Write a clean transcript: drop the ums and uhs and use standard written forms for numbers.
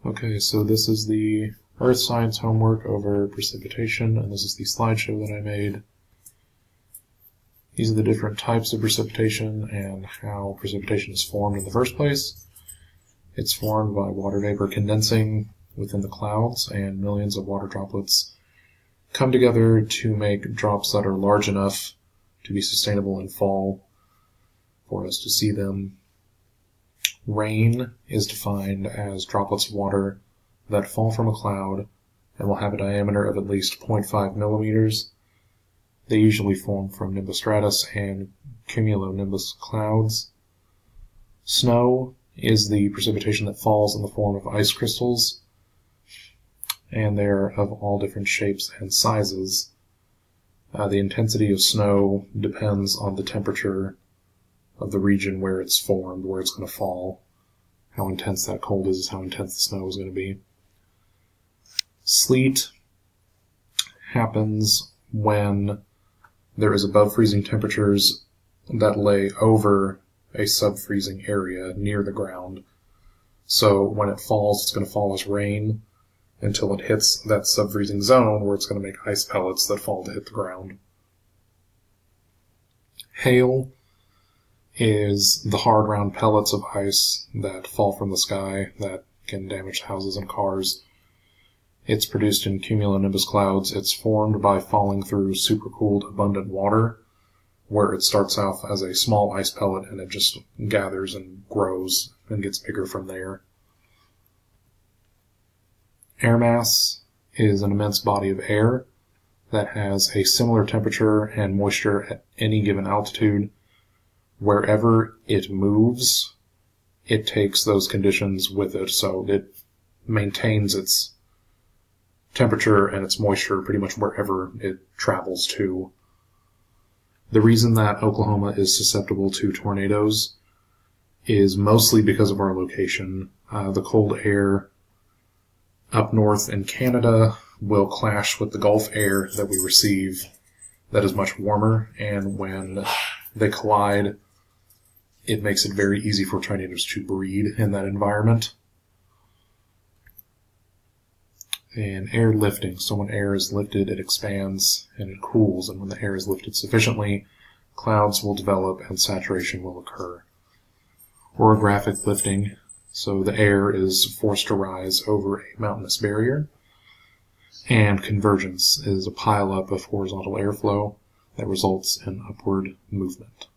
Okay, so this is the Earth Science homework over precipitation, and this is the slideshow that I made. These are the different types of precipitation and how precipitation is formed in the first place. It's formed by water vapor condensing within the clouds, and millions of water droplets come together to make drops that are large enough to be sustainable and fall for us to see them. Rain is defined as droplets of water that fall from a cloud and will have a diameter of at least 0.5 millimeters. They usually form from nimbostratus and cumulonimbus clouds. Snow is the precipitation that falls in the form of ice crystals, and they're of all different shapes and sizes. The intensity of snow depends on the temperature of the region where it's formed, where it's going to fall. How intense that cold is how intense the snow is going to be. Sleet happens when there is above freezing temperatures that lay over a sub-freezing area near the ground. So when it falls, it's going to fall as rain until it hits that sub-freezing zone where it's going to make ice pellets that fall to hit the ground. Hail is the hard round pellets of ice that fall from the sky that can damage houses and cars. It's produced in cumulonimbus clouds. It's formed by falling through supercooled abundant water, where it starts off as a small ice pellet and it just gathers and grows and gets bigger from there. Air mass is an immense body of air that has a similar temperature and moisture at any given altitude. Wherever it moves, it takes those conditions with it, so it maintains its temperature and its moisture pretty much wherever it travels to. The reason that Oklahoma is susceptible to tornadoes is mostly because of our location. The cold air up north in Canada will clash with the Gulf air that we receive that is much warmer, and when they collide, it makes it very easy for tornadoes to breed in that environment. And air lifting. So when air is lifted, it expands and it cools. And when the air is lifted sufficiently, clouds will develop and saturation will occur. Orographic lifting. So the air is forced to rise over a mountainous barrier. And convergence is a pileup of horizontal airflow that results in upward movement.